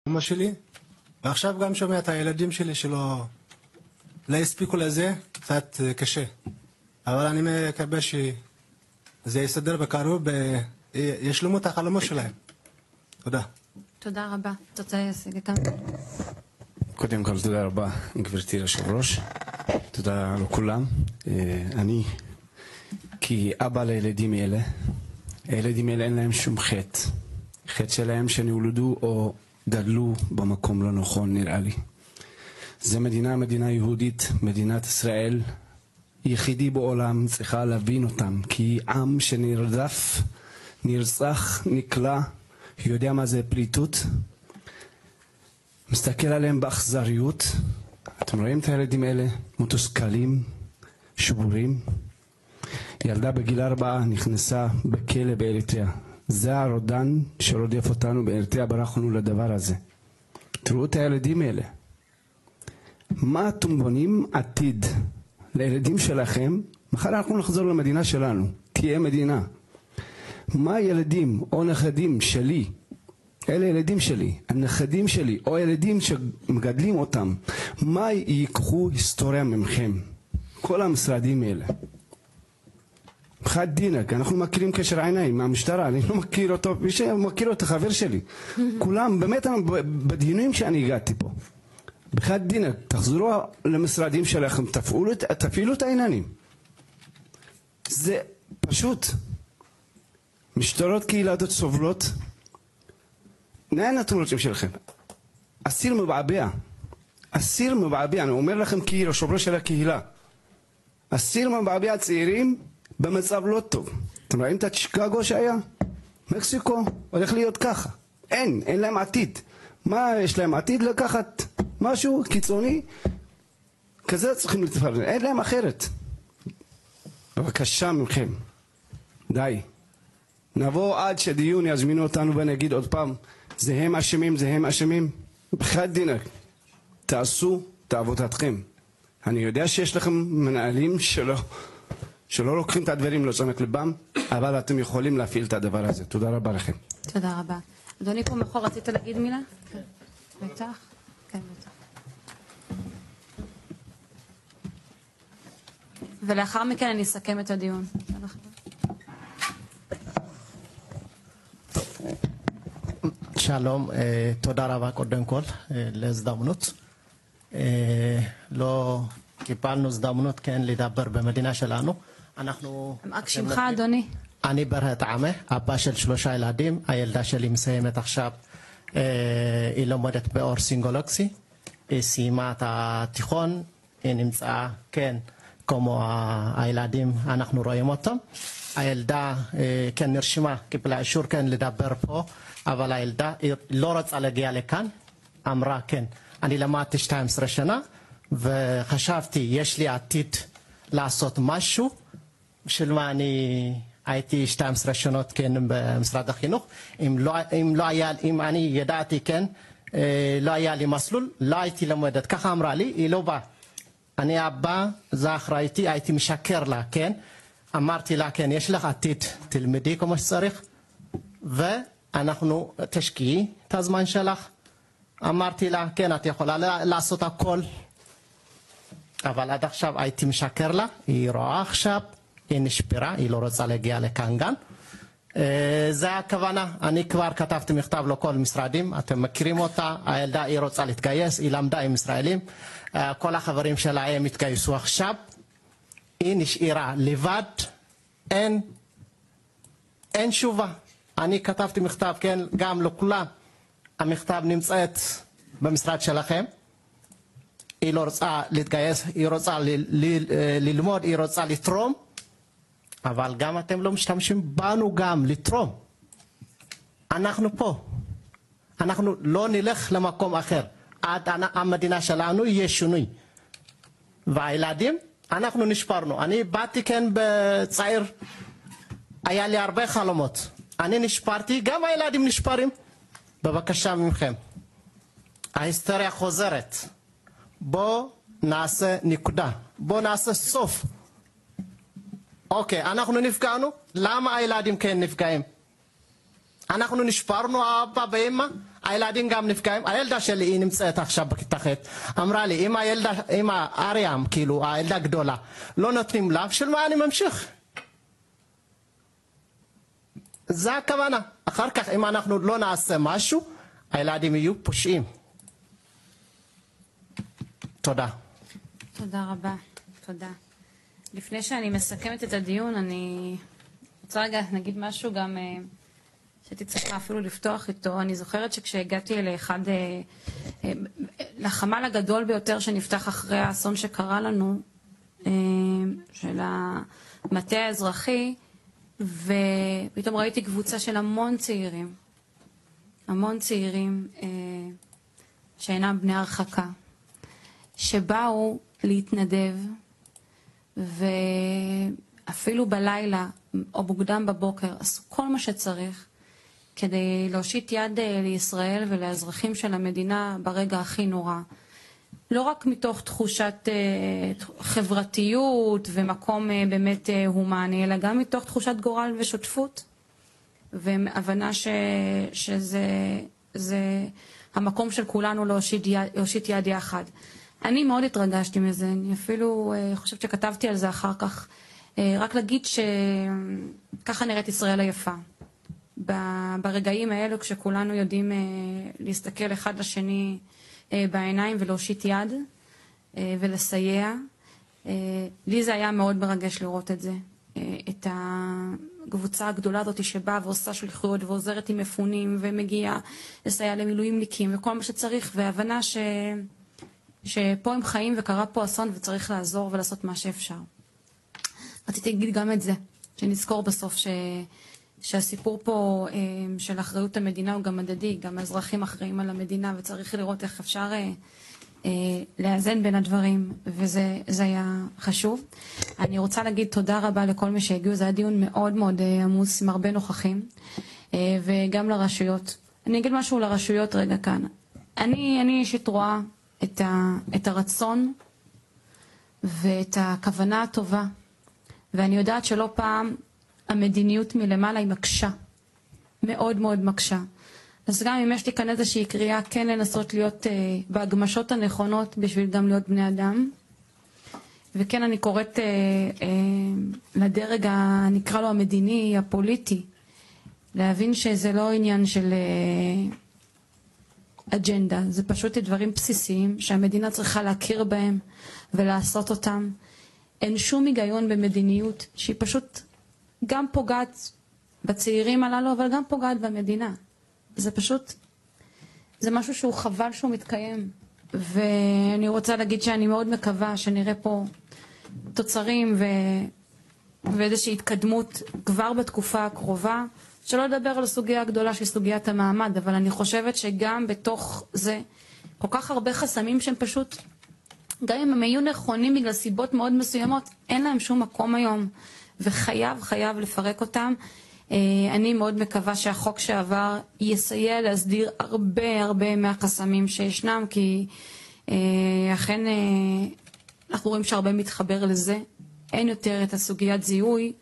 אמא שלי, ועכשיו גם שומע את הילדים שלי שלא הספיקו לזה, קצת קשה. אבל אני מקווה שזה יסדר בקרוב וישלמו את החלומות שלהם. תודה. תודה רבה. תוצאה ישיג כאן. קודם כל תודה רבה גברתי יושב ראש. תודה לכולם. אני כאבא לילדים אלה, הילדים אלה אין להם שום חטא. חטא שלהם שנולדו או גדלו במקום לא נכון נראה לי. זה מדינה יהודית, מדינת ישראל, יחידי בעולם, צריכה להבין אותם, כי עם שנרדף, נרצח, נקלע, יודע מה זה פליטות, מסתכל עליהם באכזריות. אתם רואים את הילדים האלה, מתוסכלים, שבורים. ילדה בגיל 4 נכנסה בכלא באריתריאה. זה הרודן שרודף אותנו באריתריאה, ברחנו לדבר הזה. תראו את הילדים האלה. מה אתם בונים עתיד לילדים שלכם? מחר אנחנו נחזור למדינה שלנו, תהיה מדינה. מה הילדים או נכדים שלי, אלה ילדים שלי, הנכדים שלי או ילדים שמגדלים אותם, מה ייקחו היסטוריה ממכם? כל המשרדים האלה. חד דינק, אנחנו מכירים קשר עיניים מהמשטרה, אני לא מכיר אותו, מי שמכיר אותו חבר שלי. כולם, באמת בדיונים שאני הגעתי פה. בחד דינק, תחזרו למשרדים שלכם, תפעילו את העניינים. זה פשוט. משטרות קהילתיות סובלות. נהן אתם רוצים שלכם? אסיר מבעבע. אסיר מבעבע, אני אומר לכם כיושב ראש של הקהילה. אסיר מבעבע צעירים במצב לא טוב. אתם רואים את שיקגו שהיה? מקסיקו הולך להיות ככה. אין להם עתיד. מה יש להם עתיד? לקחת משהו קיצוני כזה צריכים לתפאר. אין להם אחרת. בבקשה מכם. די. נבוא עד שדיון יזמינו אותנו ונגיד עוד פעם זה הם אשמים, זה הם אשמים. בחד דינק. תעשו את עבודתכם. אני יודע שיש לכם מנהלים שלא לוקחים את הדברים לתשומת ליבם, אבל אתם יכולים להפעיל את הדבר הזה. תודה רבה לכם. תודה רבה. אדוני פה מאחור, רצית להגיד מילה? כן. בטח? כן, בטח. ולאחר מכן אני אסכם את הדיון. שלום, תודה רבה קודם כל להזדמנות. לא קיבלנו הזדמנות כן לדבר במדינה שלנו. רק שמך אדוני? אני ברהט עמה, אבא של 3 ילדים. הילדה שלי מסיימת עכשיו, היא לומדת באור סינגולוגסי. היא סיימה את התיכון, היא נמצאה כן כמו הילדים, אנחנו רואים אותם. הילדה כן נרשמה, קיבלה אישור כן לדבר פה, אבל הילדה לא רצה להגיע לכאן. אמרה כן, אני למדתי 12 שנה וחשבתי יש לי עתיד לעשות משהו. בשביל מה אני הייתי 12 שנות כן במשרד החינוך. אם אני ידעתי כן, לא היה לי מסלול, לא הייתי למדת. ככה אמרה לי, היא לא באה. אני אבא, זה אחראיתי, הייתי משקר לה, כן? אמרתי לה, כן, יש לך עתיד, תלמדי כמו שצריך, ואנחנו תשקיעי את הזמן שלך. אמרתי לה, כן, את יכולה לעשות הכל. אבל עד עכשיו הייתי משקר לה, היא רואה עכשיו, היא נשפרה, היא לא רוצה להגיע לכאן גם. זה הכוונה, אני כבר כתבתי מכתב לכל משרדים, אתם מכירים אותה, הילדה היא רוצה להתגייס, היא למדה עם ישראלים, כל החברים שלה הם התגייסו עכשיו, היא נשארה לבד, אין תשובה. אני כתבתי מכתב, כן, גם לכולם, המכתב נמצאת במשרד שלכם, היא לא רוצה להתגייס, היא רוצה ללמוד, היא רוצה לתרום, אבל גם אתם לא משתמשים בנו גם לתרום. אנחנו פה. אנחנו לא נלך למקום אחר. עד המדינה שלנו יהיה שינוי. והילדים, אנחנו נשפרנו. אני באתי כן בצעיר, היה לי הרבה חלומות. אני נשפרתי, גם הילדים נשפרים. בבקשה ממכם. ההיסטוריה חוזרת. בוא נעשה נקודה. בוא נעשה סוף. אוקיי, אנחנו נפגענו, למה הילדים כן נפגעים? אנחנו נשפרנו, אבא ואמא, הילדים גם נפגעים. הילדה שלי היא נמצאת עכשיו בכיתה ח', אמרה לי, אמא אריאם, כאילו הילדה הגדולה, לא נותנים לה, בשביל מה אני ממשיך? זה הכוונה. אחר כך אם אנחנו לא נעשה משהו, הילדים יהיו פושעים. תודה. תודה רבה, תודה. לפני שאני מסכמת את הדיון, אני רוצה רגע נגיד משהו גם שהייתי צריכה אפילו לפתוח איתו. אני זוכרת שכשהגעתי לחמ"ל הגדול ביותר שנפתח אחרי האסון שקרה לנו, של המטה האזרחי, ופתאום ראיתי קבוצה של המון צעירים שאינם בני הרחקה, שבאו להתנדב, ואפילו בלילה או מוקדם בבוקר עשו כל מה שצריך כדי להושיט יד לישראל ולאזרחים של המדינה ברגע הכי נורא. לא רק מתוך תחושת חברתיות ומקום באמת הומני, אלא גם מתוך תחושת גורל ושותפות, והבנה שזה המקום של כולנו להושיט יד יחד. אני מאוד התרגשתי מזה, אני אפילו חושבת שכתבתי על זה אחר כך, רק להגיד שככה נראית ישראל היפה. ברגעים האלו כשכולנו יודעים להסתכל אחד לשני בעיניים ולהושיט יד ולסייע. לי זה היה מאוד מרגש לראות את זה, את הקבוצה הגדולה הזאת שבאה ועושה שליחויות ועוזרת עם מפונים ומגיעה לסייע למילואימניקים וכל מה שצריך, והבנה שפה הם חיים וקרה פה אסון וצריך לעזור ולעשות מה שאפשר. רציתי להגיד גם את זה, שנזכור בסוף שהסיפור פה של אחריות המדינה הוא גם מדדי, גם האזרחים אחראים על המדינה, וצריך לראות איך אפשר לאזן בין הדברים, וזה היה חשוב. אני רוצה להגיד תודה רבה לכל מי שהגיעו, זה היה דיון מאוד מאוד עמוס עם הרבה נוכחים, וגם לרשויות. אני אגיד משהו לרשויות רגע כאן. אני אישית רואה את הרצון ואת הכוונה הטובה, ואני יודעת שלא פעם המדיניות מלמעלה היא מקשה, מאוד מאוד מקשה. אז גם אם יש לי כאן איזושהי קריאה כן לנסות להיות בהגמשות הנכונות בשביל גם להיות בני אדם, וכן אני קוראת לדרג נקרא לו המדיני, הפוליטי, להבין שזה לא עניין של אג'נדה, זה פשוט דברים בסיסיים שהמדינה צריכה להכיר בהם ולעשות אותם. אין שום היגיון במדיניות שהיא פשוט גם פוגעת בצעירים הללו, אבל גם פוגעת במדינה. זה פשוט, זה משהו שהוא חבל שהוא מתקיים. ואני רוצה להגיד שאני מאוד מקווה שנראה פה תוצרים ואיזושהי התקדמות כבר בתקופה הקרובה, שלא לדבר על הסוגיה הגדולה של סוגיית המעמד, אבל אני חושבת שגם בתוך זה כל כך הרבה חסמים שהם פשוט, גם אם הם היו נכונים בגלל סיבות מאוד מסוימות, אין להם שום מקום היום, וחייב לפרק אותם. אני מאוד מקווה שהחוק שעבר יסייע להסדיר הרבה מהחסמים שישנם, כי אכן אנחנו רואים שהרבה מתחבר לזה. אין יותר את הסוגיית זיהוי,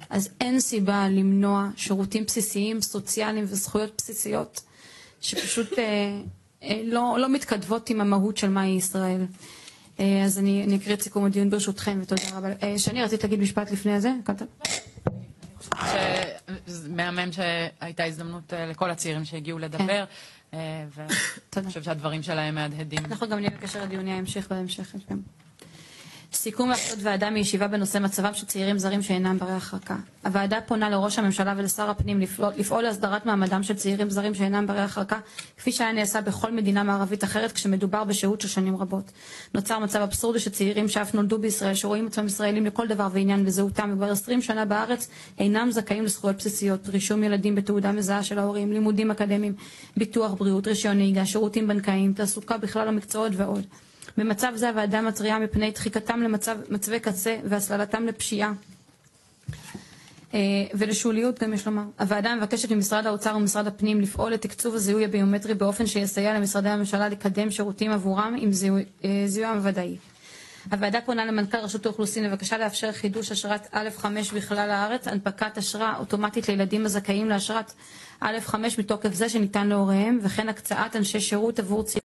אז אין סיבה למנוע שירותים בסיסיים, סוציאליים וזכויות בסיסיות, שפשוט לא מתכתבות עם המהות של מהי ישראל. אז אני אקריא את סיכום הדיון ברשותכם, ותודה רבה. שני, רצית להגיד משפט לפני זה? מהמם שהייתה הזדמנות לכל הצעירים שהגיעו לדבר, ואני חושב שהדברים שלהם מהדהדים. אנחנו גם נהיה בקשר לדיוני ההמשך בהמשך. סיכום והחלטות ועדה מישיבה בנושא מצבם של צעירים זרים שאינם ברי הרחקה. הוועדה פונה לראש הממשלה ולשר הפנים לפעול להסדרת מעמדם של צעירים זרים שאינם ברי הרחקה, כפי שהיה נעשה בכל מדינה מערבית אחרת כשמדובר בשהות של שנים רבות. נוצר מצב אבסורדי שצעירים שאף נולדו בישראל, שרואים עצמם ישראלים לכל דבר ועניין וזהותם, וכבר 20 שנה בארץ אינם זכאים לזכויות בסיסיות, רישום ילדים בתעודה מזהה של ההורים, לימודים אקדמיים, ביטוח בריאות, רישיון נהיגה, שירותים בנקאיים, תעסוקה בכלל המקצועות ועוד. במצב זה הוועדה מתריעה מפני דחיקתם למצבי קצה והסללתם לפשיעה ולשוליות גם יש לומר. הוועדה מבקשת ממשרד האוצר ומשרד הפנים לפעול לתקצוב הזיהוי הביומטרי באופן שיסייע למשרדי הממשלה לקדם שירותים עבורם עם זיהוי הוודאי. הוועדה פונה למנכ"ל רשות האוכלוסין לבקשה לאפשר חידוש אשרת א5 בכלל הארץ, הנפקת אשרה אוטומטית לילדים הזכאים לאשרת א5 מתוקף זה שניתן להוריהם, וכן הקצאת אנשי שירות עבור צעירים